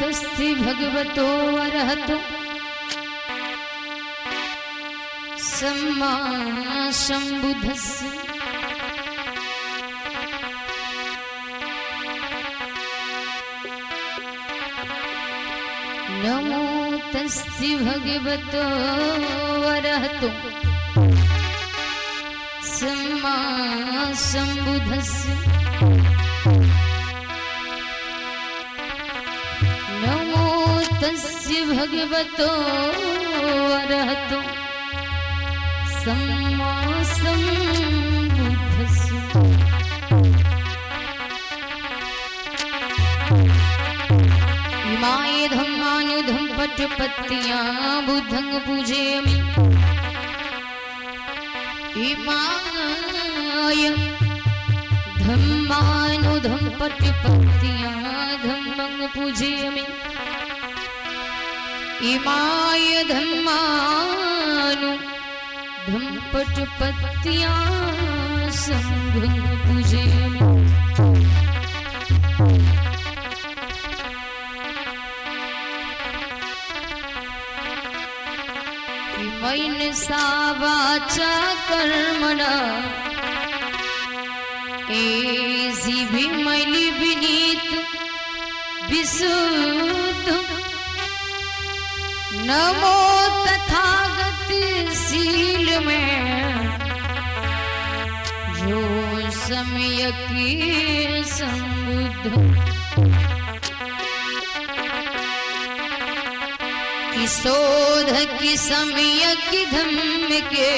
तस्ति भगवतो अरहतो सम्मा सम्बुद्धस्य नमो तस्ति भगवतो अरहतो सम्मा सम्बुद्धस्य नमो तस्य भगवतो अरहतो सम्मा सम्बुद्धस्य इमाय धम्मानुधं पटपत्त्या बुद्धं पूजयामि इमाय धम्मानुधं पटपत्त्या धम्मं पूजयामि इमाय धम्मानुधं पटपत्त्या संघं पूजयामि इमैन सा वाचा कर्मणा एसी भी मैली विनीत विशुद्ध नमो तथागत शील में जो समय की संबुद्ध की शोध की समय की धम्म के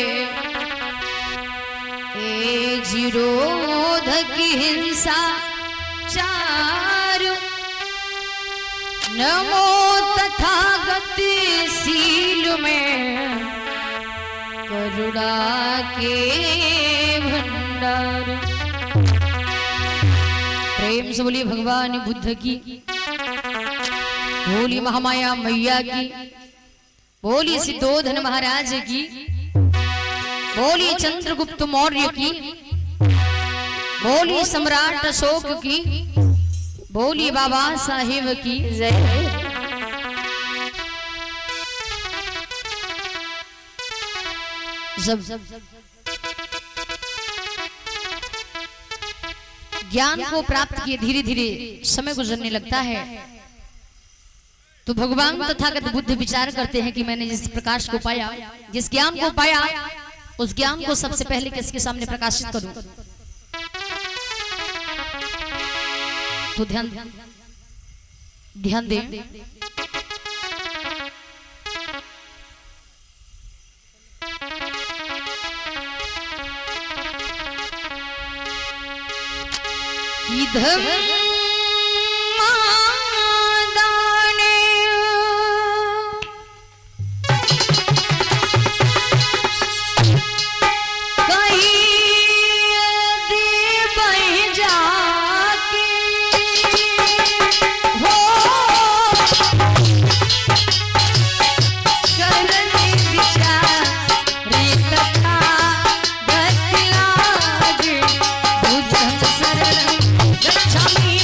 जिरोध की हिंसा चारु नमो तथागत शील में करुणा के भंडार। प्रेम से बोलिए भगवान बुद्ध की, बोली महामाया मैया की, बोली सिद्धोधन महाराज की, बोली चंद्रगुप्त मौर्य की, बोली सम्राट अशोक की, बोली बाबा साहेब की जय। जब ज्ञान को प्राप्त किए धीरे धीरे समय गुजरने लगता है तो भगवान तथागत बुद्ध विचार करते हैं कि मैंने जिस प्रकाश को पाया, जिस ज्ञान को पाया, उस ज्ञान को सबसे पहले किसके सामने प्रकाशित करूं। तो ध्यान दें कि गच्छामि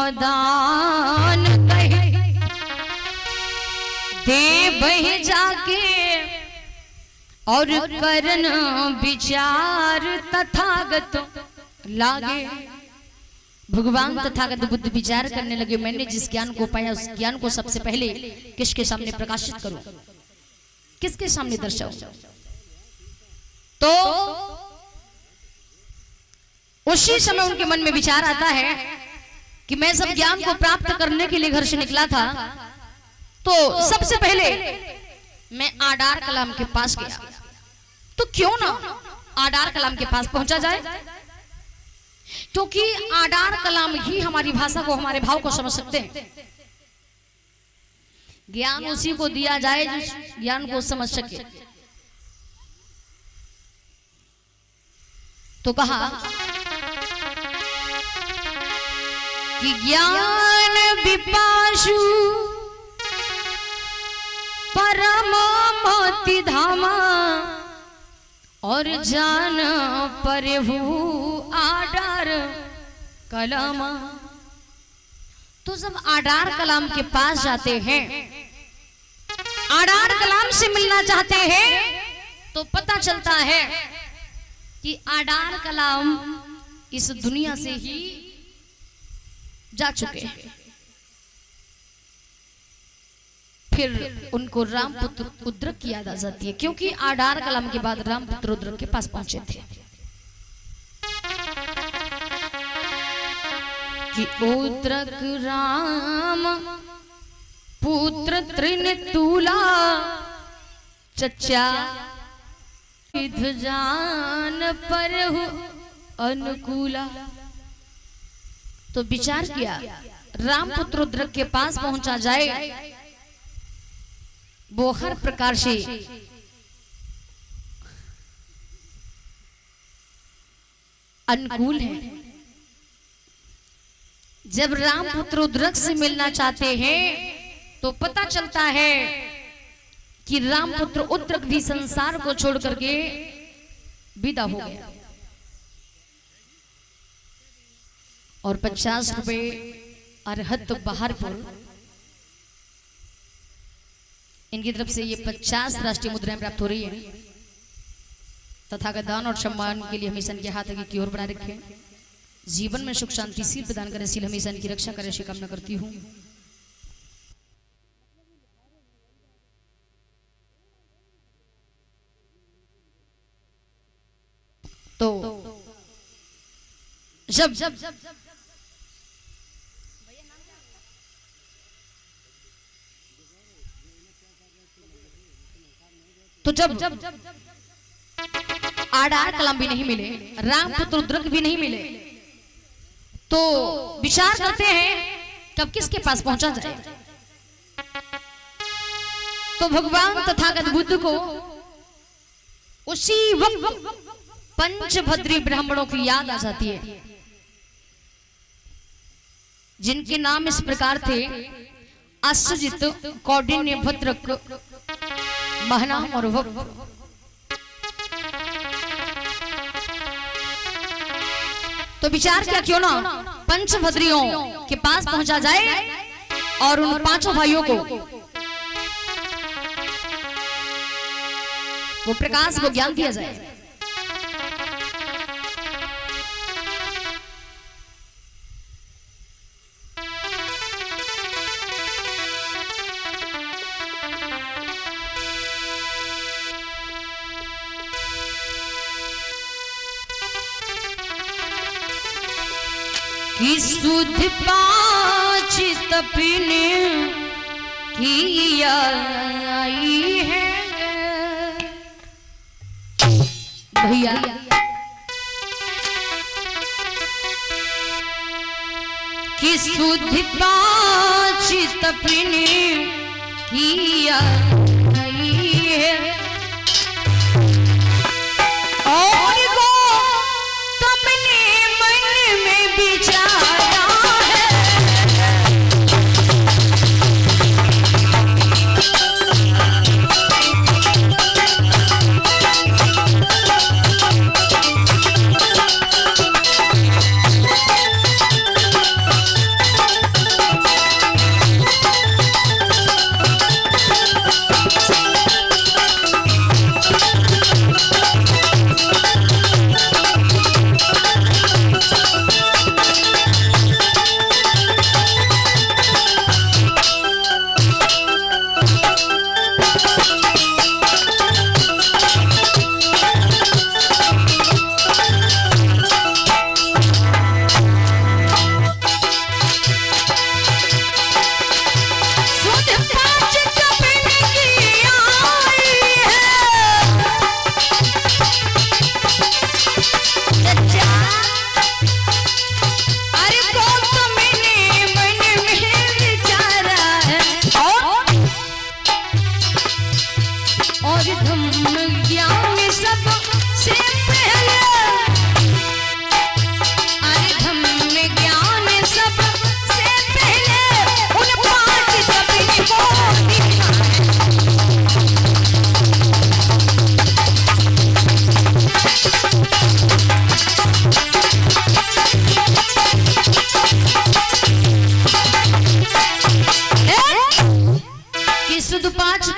मदान कहे दे बह जाके और करन विचार तथागत लागे। भगवान तथागत बुद्ध विचार करने लगे, मैंने जिस ज्ञान को पाया उस ज्ञान को सबसे पहले किसके सामने प्रकाशित करूं, किसके सामने दर्शाऊं। तो उसी समय उनके मन में विचार आता है कि मैं सब ज्ञान को प्राप्त करने के लिए घर से निकला था, तो सबसे पहले मैं आडार कलाम के पास गया, तो क्यों ना आडार कलाम के पास पहुंचा जाए, क्योंकि आडार कलाम ही हमारी भाषा को, हमारे भाव को समझ सकते हैं। ज्ञान उसी को दिया जाए जो ज्ञान को समझ सके। तो कहा कि ज्ञान विपाशु परम मोति धामा और जान प्रभु आडार कलामा। तो जब आडार कलाम के पास जाते हैं, आडार कलाम से मिलना चाहते हैं, तो पता चलता है कि आडार कलाम इस दुनिया से ही जा चुके हैं। फिर उनको रामपुत्र उद्रक की याद आ जाती है, क्योंकि आडार कलाम के बाद रामपुत्र उद्रक के पास पहुंचे थे कि उद्रक राम पुत्र त्रिनेतुला चचा विध जान परहु अनुकूला। तो विचार किया रामपुत्र उद्रक के पास पहुंचा जाए, वो हर प्रकार से अनुकूल है। जब रामपुत्र उद्रक से मिलना चाहते हैं तो पता चलता है कि रामपुत्र उद्रक भी संसार को छोड़ करके विदा हो गया और 50 रुपए अरहत बहारपुर इनकी तरफ से ये 50 राष्ट्रीय मुद्राएं प्राप्त हो रही है। तथागत दान और सम्मान के लिए हमेशा इनके हाथ आगे की ओर बनाए रखें, जीवन में सुख शांति सील प्रदान करें, सील हमेशा इनकी रक्षा करें, ऐसी कामना करती हूँ। तो जब तो जब आडार कलाम भी नहीं मिले, रामपुत्र उद्रक भी नहीं मिले, तो विचार करते हैं कब किसके पास पहुंचा जाए। तो भगवान तथागत बुद्ध को उसी वक्त पंचभद्री ब्राह्मणों की याद आ जाती है, जिनके नाम इस प्रकार थे अश्वजित, कौंडिन्य, भद्रक, महना और वक्त। तो विचार किया क्यों ना पंचभद्रियों के पास पहुंचा जाए और उन पांचों भाइयों को वो प्रकाश को ज्ञान दिया जाए। कि सुध पांच तपिने की आई है भैया, कि सुध पांच तपिने की आई है और को तुमने मन में विचारा है।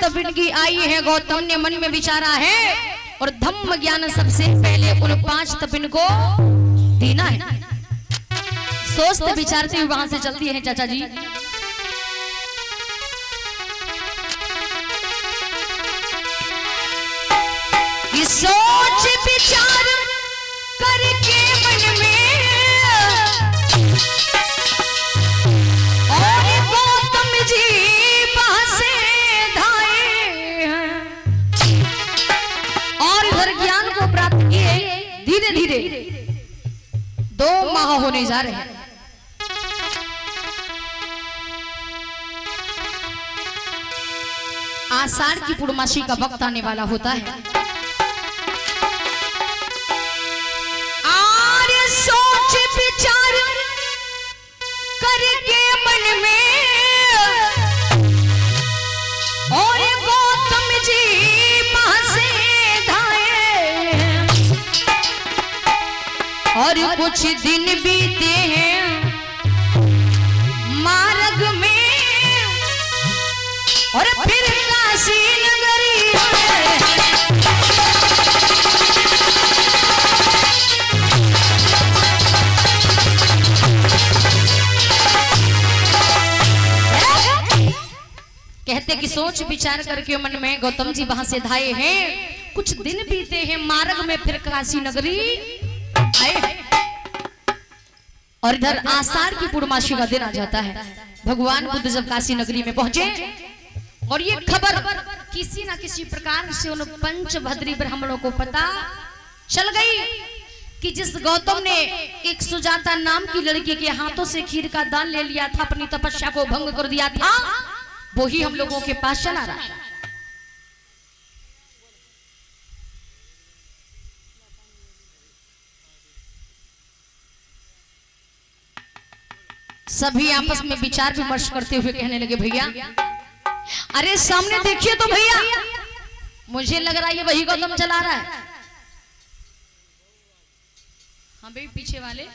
तपिन की आई है, गौतम ने मन में विचारा है और धम्म ज्ञान सबसे पहले उन 5 तपिन को देना है। सोचते विचारते हुए वहां से चलती है चाचा जी। ये सोच विचार करके मन में और गौतम जी वहां से धाए हैं और इधर ज्ञान को प्राप्त किए। धीरे धीरे 2 माह होने जा रहे हैं। आषाढ़ की पूर्णमासी का वक्त आने वाला होता है। आर्य सोच विचार करके मन में और गौतम जी वहां से धाए और कुछ दिन बीते हैं मार्ग में और फिर काशी नगरी कहते कि सोच विचार करके मन में गौतम जी वहां से धाए हैं। कुछ दिन बीते हैं मार्ग में फिर काशी नगरी आए और इधर आषाढ़ की पूर्णमासी का दिन आ जाता है। भगवान बुद्ध जब काशी नगरी में पहुंचे और ये खबर किसी ना किसी प्रकार से उन पंचभद्री ब्राह्मणों को पता चल गई कि जिस गौतम ने एक सुजाता नाम की लड़की के हाथों से खीर का दान ले लिया था, अपनी तपस्या को भंग कर दिया था, वो ही हम लोगों के पास चला रहा है। सभी आपस में विचार विमर्श करते हुए कहने लगे, भैया अरे सामने देखिए तो भैया, मुझे लग रहा है ये वही गौतम चला रहा है। हाँ भाई पीछे वाले,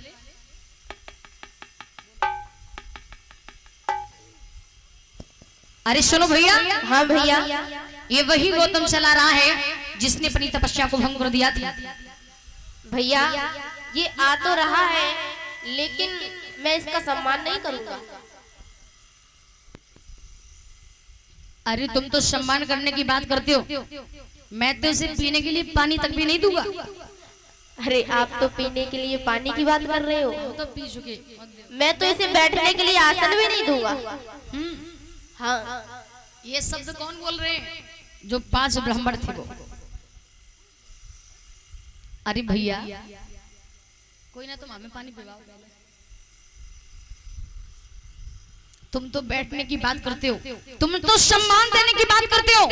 अरे सुनो भैया। हाँ भैया, ये वही गौतम चला रहा है जिसने अपनी तपस्या को भंग कर दिया था। भैया ये आ तो रहा है लेकिन मैं इसका सम्मान नहीं करूंगा। अरे तुम तो सम्मान करने की बात करते हो, मैं तो इसे पीने के लिए पानी तक भी नहीं दूंगा। अरे आप तो पीने के लिए पानी की बात कर रहे हो, तो पी चुके। मैं तो इसे बैठने के लिए आसन भी नहीं दूंगा। हाँ, ये शब्द कौन बोल रहे हैं? जो 5 ब्राह्मण थे वो। अरे भैया कोई ना, तुम हमें पानी पिलाओ। तुम तो बैठने की बात करते हो, तुम तो सम्मान देने की बात करते हो।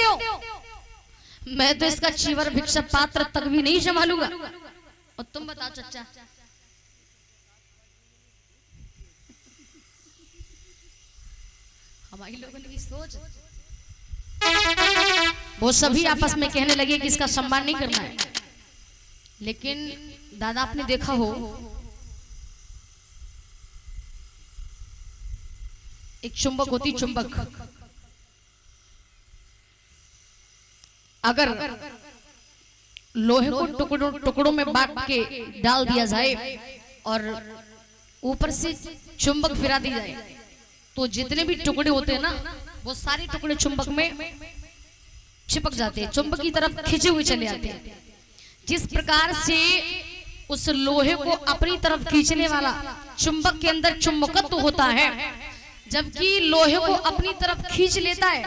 मैं तो इसका चीवर भिक्षा पात्र तक भी नहीं संभालूंगा। और तुम बताओ चच्चा, हमारी लोगों की सोच। वो सभी आपस में कहने लगे कि इसका सम्मान नहीं करना है। लेकिन दादा आपने देखा हो, एक चुंबक होती, चुंबक अगर लोहे को टुकड़ों में बांट के डाल दिया जाए और ऊपर से चुंबक फिरा दी जाए तो जितने भी टुकड़े होते हैं ना, वो सारे टुकड़े चुंबक में चिपक जाते हैं, चुंबक की तरफ खींचे हुए चले आते हैं। जिस प्रकार से उस लोहे को अपनी तरफ खींचने वाला चुंबक के अंदर चुंबकत्व होता है, जबकि लोहे को अपनी तरफ खींच लेता है,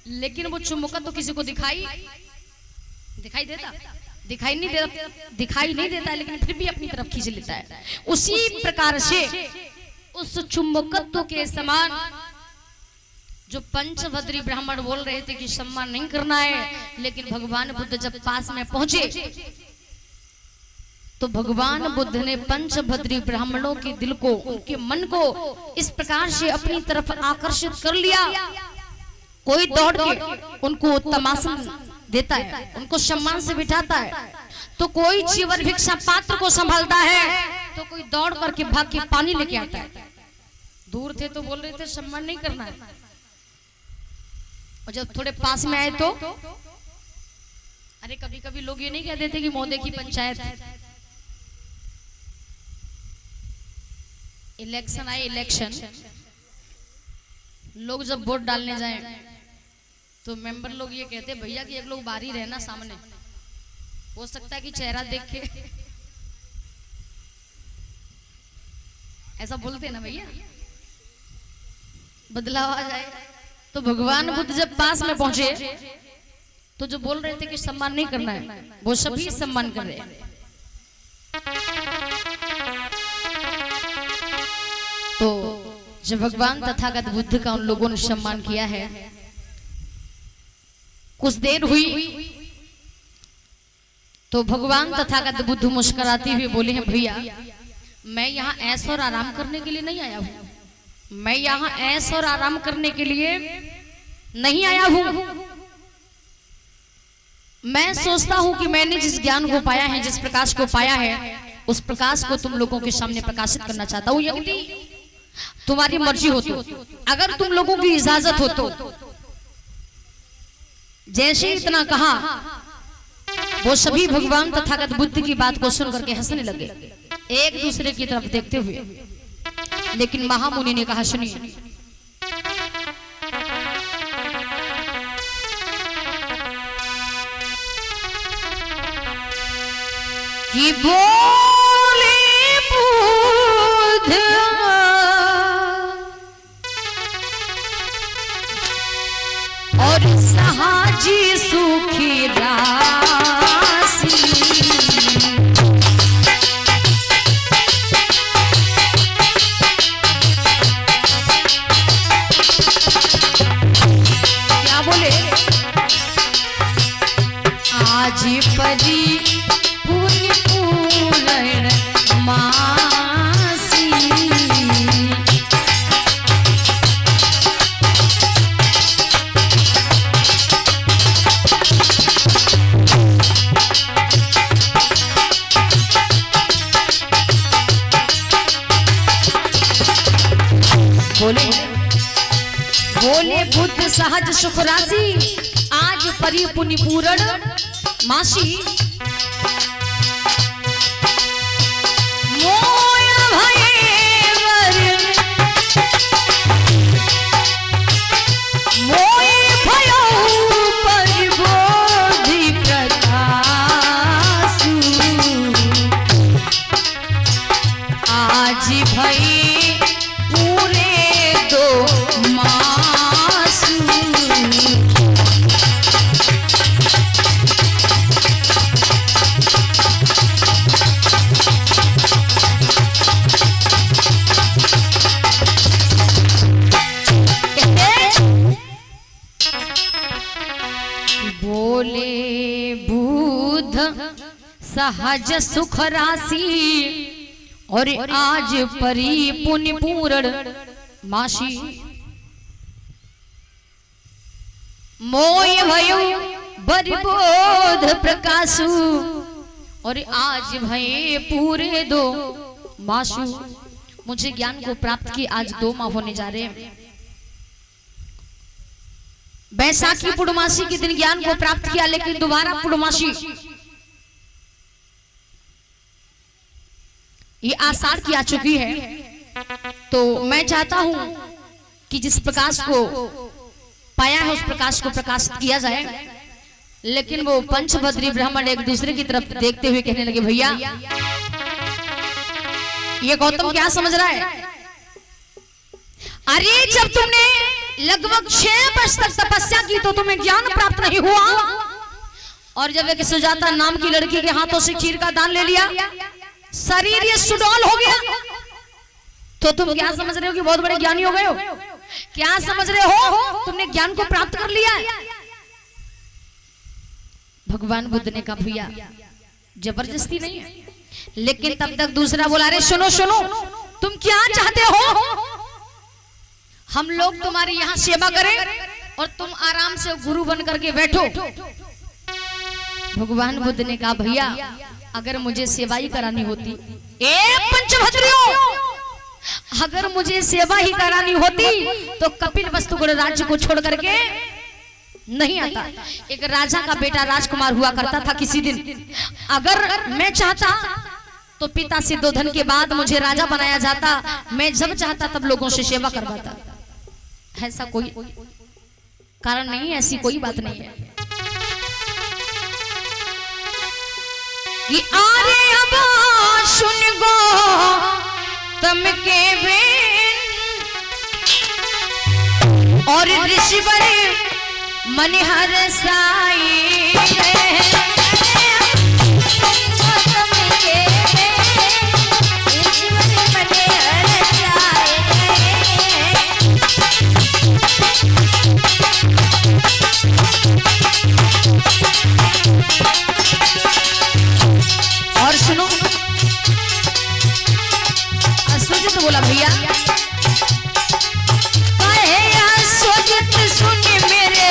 लेकिन वो चुंबकत्व किसी को दिखाई देता, दिखाई नहीं देता, लेकिन फिर भी अपनी तरफ खींच लेता है। उसी प्रकार से उस चुंबकत्व के समान जो पंचभद्री ब्राह्मण बोल रहे थे कि सम्मान नहीं करना है, लेकिन भगवान बुद्ध जब पास में पहुंचे तो भगवान बुद्ध ने पंचभद्री ब्राह्मणों के दिल को, उनके मन को इस प्रकार से अपनी तरफ आकर्षित कर लिया। कोई दौड़ के उनको तमासन देता है, उनको सम्मान से बिठाता है, तो कोई चीवर भिक्षा पात्र को संभालता है, तो कोई दौड़ करके भाग के पानी लेके आता है। दूर थे तो बोल रहे थे सम्मान नहीं करना है, और जब थोड़े पास में आए तो अरे कभी कभी लोग ये नहीं कह देते कि मोदी की पंचायत, इलेक्शन आए, इलेक्शन लोग जब वोट डालने जाएं तो मेंबर लोग ये कहते हैं भैया कि एक लोग बाहर ही रहना, सामने हो सकता है कि चेहरा देख के ऐसा बोलते ना भैया, बदलाव आ जाए। तो भगवान बुद्ध जब पास में पहुंचे तो जो बोल रहे थे कि सम्मान नहीं करना है, वो सभी सम्मान कर रहे हैं। तो जब भगवान तथागत बुद्ध का उन लोगों ने सम्मान किया है, कुछ देर हुई तो भगवान तथागत बुद्ध मुस्कुराते हुए बोले हैं भैया मैं यहाँ ऐश और आराम करने के लिए नहीं आया हूँ, मैं यहाँ ऐश और आराम करने के लिए नहीं आया हूँ। मैं सोचता हूँ कि मैंने जिस ज्ञान को पाया है, जिस प्रकाश को पाया है, उस प्रकाश को तुम लोगों के सामने प्रकाशित करना चाहता हूँ। यदि तुम्हारी मर्जी हो तो, अगर तुम लोगों की इजाजत हो तो। जैसे इतना कहा वो सभी भगवान तथागत बुद्ध की बात को सुन करके हंसने लगे, एक दूसरे की तरफ देखते हुए। लेकिन महामुनि ने कहा सुनिए, कि बोले बुद्ध और सहाजी सुखी राशि, क्या बोले, आज परी पुण्य पूर्ण मासी, बोले बोले बुद्ध सहज सुख राशि, आज परी पुण्य पूर्ण मासी। मोय भयवर मोय भयो परिबोधि प्रकाशु, आज भई पूरे दो मासु। बोले बुद्ध सहज सुख राशि और आज परी पुण्य पूर्ण मासी। मोय भयो बरिबोध प्रकाशु और आज भये पूरे दो मासु। मुझे ज्ञान को प्राप्त की आज 2 माह होने जा रहे हैं। बैसाखी पूर्णमासी के दिन ज्ञान को प्राप्त किया, लेकिन दोबारा पूर्णमासी ये आषाढ़ की आ चुकी है। तो मैं चाहता हूं कि जिस प्रकाश को पाया है उस प्रकाश को प्रकाशित किया जाए। लेकिन वो पंचभद्री ब्राह्मण एक दूसरे की तरफ देखते हुए कहने लगे भैया ये गौतम क्या समझ रहा है? अरे जब तुमने लगभग 6 वर्ष तक तपस्या की तो तुम्हें ज्ञान प्राप्त नहीं हुआ, और जब एक सुजाता नाम की लड़की के हाथों से खीर का दान ले लिया, शरीर ये सुडौल हो गया, तो तुम क्या समझ रहे हो कि बहुत बड़े ज्ञानी हो गए हो? क्या समझ रहे हो तुमने ज्ञान को प्राप्त कर लिया है? भगवान बुद्ध ने कहा भैया जबरदस्ती नहीं है। लेकिन तब तक दूसरा बोला अरे सुनो सुनो, तुम क्या चाहते हो? हम लोग तुम्हारी यहाँ सेवा करें और तुम आराम से गुरु बन करके बैठो। भगवान बुद्ध ने कहा भैया अगर मुझे सेवा ही करानी होती, पंचभद्रियों, अगर मुझे सेवा ही करानी होती तो कपिल वस्तुगुण राज्य को छोड़ करके नहीं आता। एक राजा का बेटा राजकुमार हुआ करता था। किसी दिन अगर मैं चाहता तो पिता से 2 धन के बाद मुझे राजा बनाया जाता। मैं जब चाहता तब लोगों से सेवा करवाता। ऐसा कोई कारण नहीं है, ऐसी कोई बात नहीं है कि आरे अब सुन गो तम के बेन और ऋषि बड़े मन हर साई और सुनो सुजित बोला भैया सुजित सुन मेरे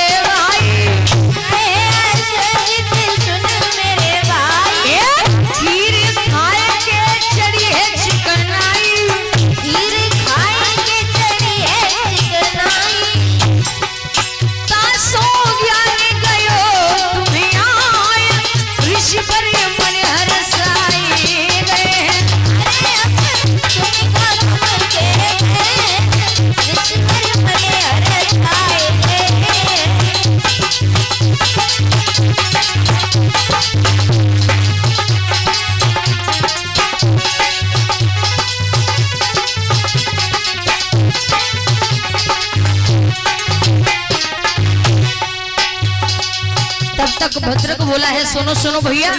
भद्रक बोला है सुनो सुनो भैया,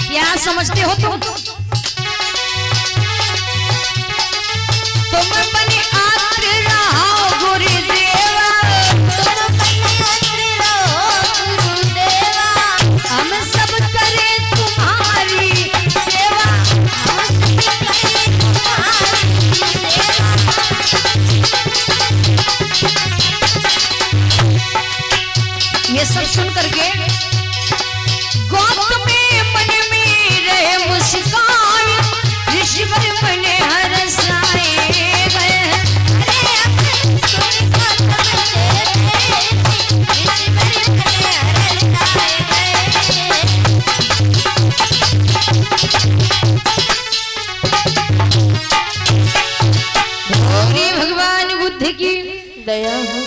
क्या समझते हो तुम बने आत्र रहो गुरुदेवा, हम सब करें तुम्हारी सेवा, ये सब सुन करके गौतम में मन में रहे मुस्कान, ऋषिवर बने हरसाए गए। गौरी भगवान बुद्ध की दया हो।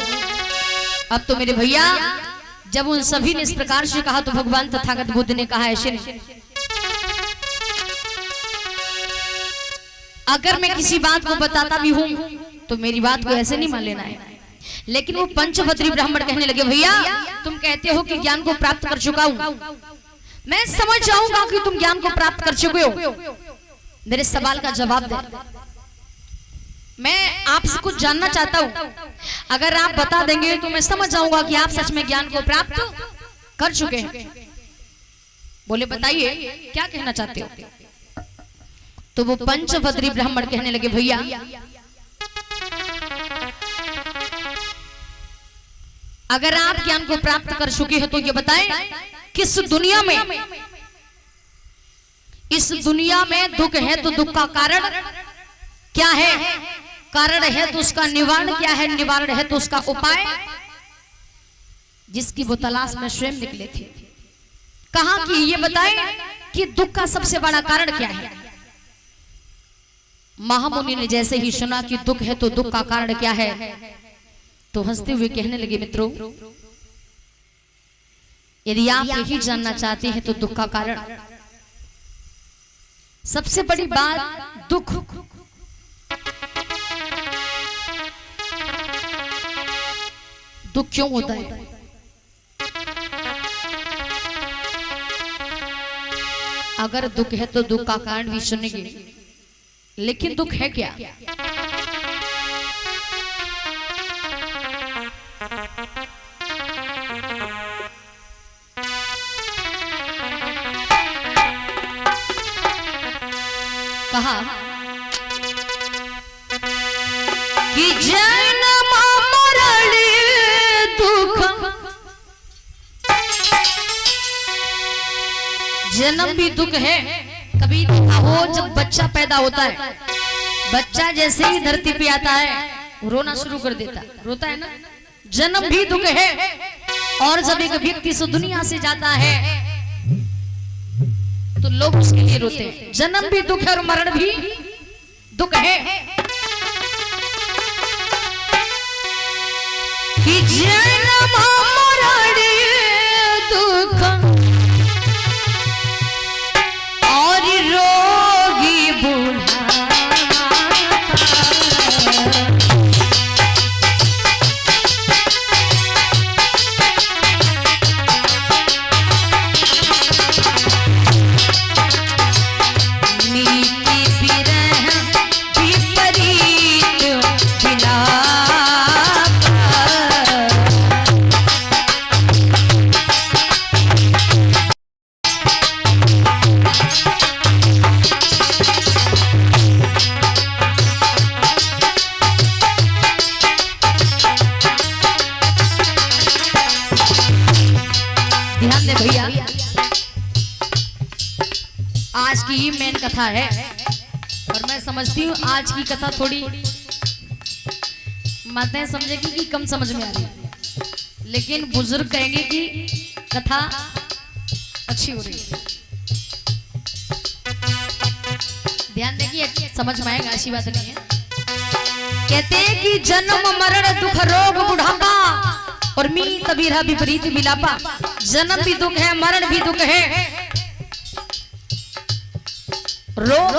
अब तो मेरे भैया जब उन सभी ने इस प्रकार से कहा तो भगवान तथागत बुद्ध ने कहा ऐसे नहीं, अगर मैं किसी बात को बताता भी हूं तो मेरी बात को ऐसे नहीं मान लेना है। लेकिन वो पंचभद्री ब्राह्मण कहने लगे भैया तुम कहते हो कि ज्ञान को प्राप्त कर चुका हूं, मैं समझ जाऊंगा कि तुम ज्ञान को प्राप्त कर चुके हो, मेरे सवाल का जवाब दे। मैं आपसे कुछ जानना चाहता हूं, अगर आप बता देंगे तो मैं समझ जाऊंगा कि आप सच में ज्ञान को प्राप्त कर चुके हैं। बोले बताइए क्या कहना चाहते हो। तो वो पंचभद्री ब्राह्मण कहने लगे भैया अगर आप ज्ञान को प्राप्त कर चुके हैं तो ये बताएं किस दुनिया में, इस दुनिया में दुख है तो दुख का कारण क्या है, कारण है तो उसका निवारण क्या है, निवारण है तो उसका उपाय, जिसकी वो तलाश में स्वयं निकले थे। कहा कि ये बताएं कि दुख का सबसे बड़ा कारण क्या है। महामुनि ने जैसे ही सुना कि दुख है तो दुख का कारण क्या है तो हंसते हुए कहने लगे मित्रों यदि आप यही जानना चाहते हैं तो दुख का कारण सबसे बड़ी बात दुख दुख क्यों होता है। अगर दुख है तो दुख का कारण भी सुनेंगे, लेकिन दुख है क्या। कहा कि जन्म मरण दुख, जन्म भी दुख है। कभी वो जब बच्चा पैदा होता है, बच्चा जैसे ही धरती पे आता है रोना शुरू कर देता, रोता है ना, जन्म भी दुख है, और जब एक व्यक्ति इस दुनिया से जाता है तो लोग उसके लिए रोते हैं। जन्म भी दुख है और मरण भी दुख है। कि जन्म मरण दुख और रोगी बूढ़ा, भैया आज की ही मेन कथा है। और मैं समझती हूँ आज की कथा थोड़ी माताएं समझेगी कि कम समझ में आ रही है, लेकिन बुजुर्ग कहेंगे कि कथा अच्छी हो रही है। ध्यान देखिए, समझ में आएगा, ऐसी बात नहीं है। कहते हैं कि जन्म मरण दुख रोग बुढ़ापा और मीत विरह विपरीत विलापा। जन्म भी दुख है, मरण भी दुख है। रोग,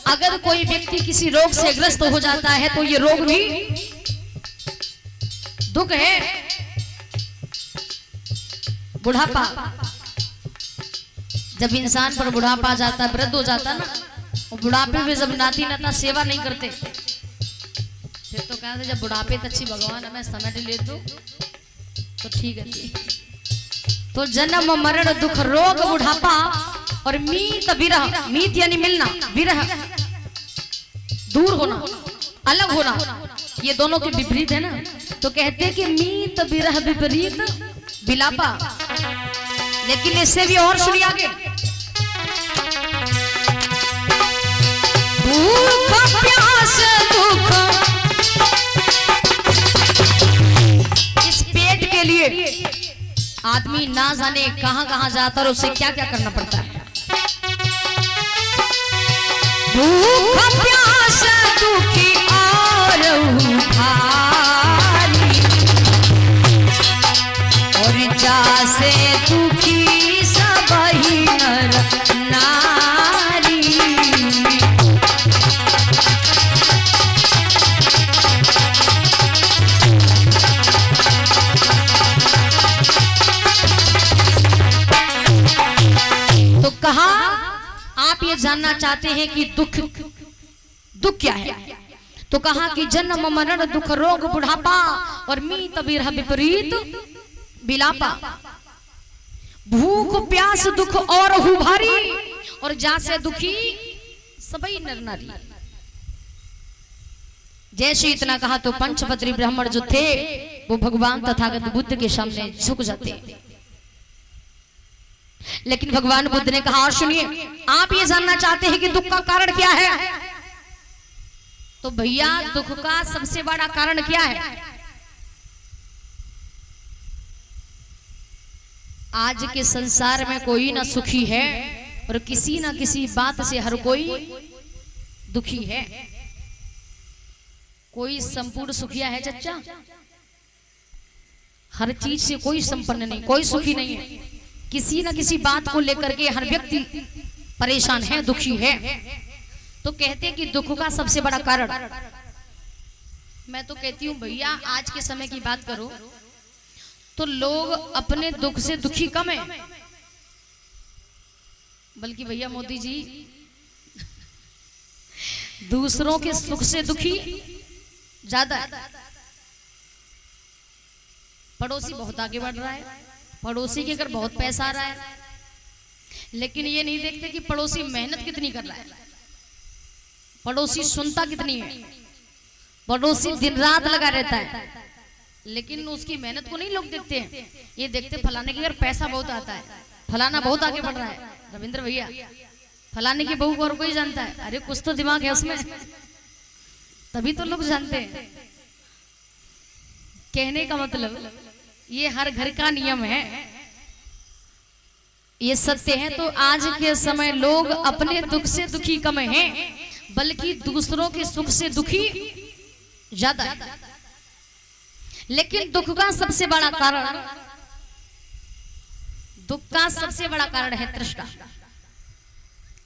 अगर कोई व्यक्ति किसी रोग से ग्रस्त हो जाता है तो ये रोग भी दुख है। बुढ़ापा, जब इंसान पर बुढ़ापा आ जाता है, वृद्ध हो जाता ना, और बुढ़ापे में जब नाती नाता सेवा नहीं करते, फिर तो कहते जब बुढ़ापे अच्छी भगवान हमें समय ले तो ठीक है। तो जन्म मरण दुख रोग बुढ़ापा और मीत विरह, मीत यानी मिलना, विरह दूर होना, अलग होना, ये दोनों के विपरीत है ना। तो कहते हैं कि मीत विरह विपरीत विलापा। लेकिन इससे भी और सुनिए आगे, भूख प्यास दुख, इस पेट के लिए आदमी ना जाने कहां कहां जाता और उसे क्या क्या करना पड़ता है। भूख प्यास दुखी और उधारी, और जासे दुखी सबही नर नारी। तो कहा आप ये जानना चाहते हैं कि दुख क्या है, तो कहा कि जन्म मरण दुख रोग बुढ़ापा और मीत विरह विपरीत विलापा। भूख प्यास दुख और हुभारी, और जासे दुखी सबई नर नारी। जैसे इतना कहा तो पंचपत्री ब्राह्मण जो थे वो भगवान तथागत बुद्ध के सामने झुक जाते। लेकिन भगवान बुद्ध ने कहा, और सुनिए, आप ये जानना चाहते हैं कि दुख का कारण क्या है, तो भैया दुख का सबसे बड़ा कारण क्या है? आज के संसार में कोई ना सुखी है और किसी ना किसी बात से हर कोई दुखी है। कोई संपूर्ण सुखिया है चच्चा? हर चीज से कोई संपन्न नहीं, कोई सुखी नहीं है। किसी न किसी बात को लेकर के हर व्यक्ति परेशान है, दुखी है। तो कहते हैं कि दुख का सबसे बड़ा कारण, मैं तो कहती हूँ भैया आज के समय की बात करो तो लोग अपने दुख से दुखी कम है, बल्कि भैया मोदी जी दूसरों के सुख से दुखी ज्यादा है। पड़ोसी बहुत आगे बढ़ रहा है, पड़ोसी के घर बहुत पैसा आ रहा है, लेकिन ये नहीं देखते कि पड़ोसी मेहनत कितनी कर रहा है, पड़ोसी सुनता कितनी है, पड़ोसी दिन रात लगा रहता है, लेकिन उसकी मेहनत को नहीं लोग देखते हैं। ये देखते फलाने के घर पैसा बहुत आता है, फलाना बहुत आगे बढ़ रहा है। रविंद्र भैया, फलाने की बहू को और कोई जानता है? अरे कुछ तो दिमाग है उसमें, तभी तो लोग जानते हैं। कहने का मतलब ये हर घर का नियम है, ये सत्य है। तो आज के समय लोग अपने दुख से दुखी कम हैं, बल्कि दूसरों के सुख से दुखी ज्यादा है। लेकिन दुख का सबसे बड़ा कारण है तृष्णा।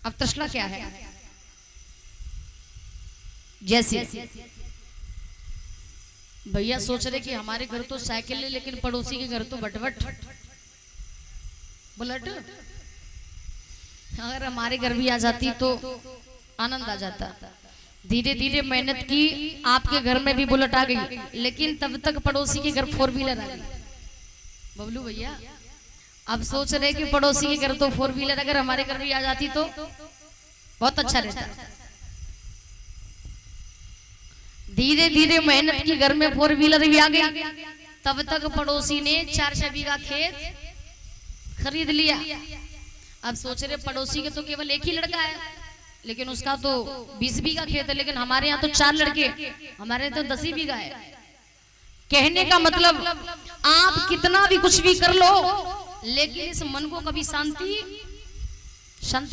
अब तृष्णा क्या है? जैसे भैया सोच रहे कि हमारे घर तो साइकिल है, लेकिन पड़ोसी के घर तो बटवट बुलेट। अगर हमारे घर भी आ जाती तो आनंद आ जाता। धीरे धीरे मेहनत की, आपके घर में भी बुलेट आ गई, लेकिन तब तक पड़ोसी के घर 4 व्हीलर आ गई। बबलू भैया अब सोच रहे कि पड़ोसी के घर तो 4 व्हीलर, अगर हमारे घर भी आ जाती तो बहुत अच्छा रहता। धीरे धीरे मेहनत की, घर में 4 व्हीलर भी आ गई, तब तक पड़ोसी ने 4 बीघा खेत खरीद लिया। अब सोच रहे पड़ोसी के तो केवल एक ही लड़का है, लेकिन उसका तो 20 बीघा खेत है, लेकिन हमारे यहाँ तो 4 लड़के, हमारे तो 10 ही बीघा है। कहने का मतलब आप कितना भी कुछ भी कर लो, लेकिन इस मन को कभी शांति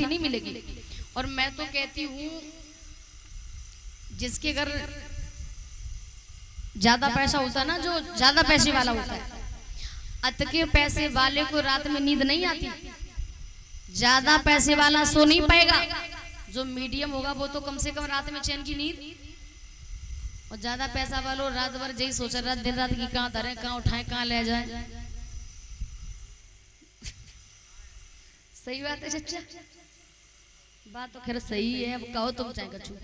नहीं मिलेगी। और मैं तो कहती हूँ जिसके घर ज्यादा पैसा होता है ना, जो ज्यादा पैसे वाला होता है, अतके पैसे वाले को रात में नींद नहीं आती। ज्यादा पैसे वाला सो नहीं पाएगा, जो मीडियम होगा वो तो कम से कम रात में चैन की नींद। और ज्यादा पैसा वालों रात भर यही सोच रहा, दिन रात की कहाँ धरे, कहाँ उठाए, कहाँ ले जाए। सही बात है चचा, बात तो खैर सही है। अब कहो तुम चाहे कछू।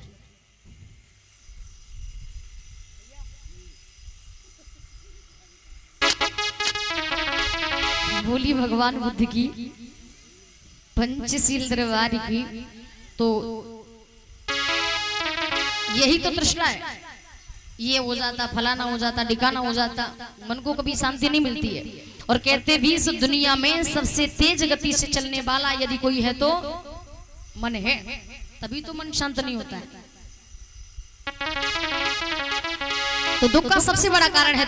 बोली भगवान बुद्ध की, पंचशील दरबार की, तो यही तो तृष्णा है। ये हो जाता, फलाना हो जाता, डिकाना हो जाता, मन को कभी शांति नहीं मिलती है। और कहते भी इस दुनिया में सबसे तेज गति से चलने वाला यदि कोई है तो मन है, तभी तो मन शांत नहीं होता है। तो दुख का सबसे बड़ा कारण है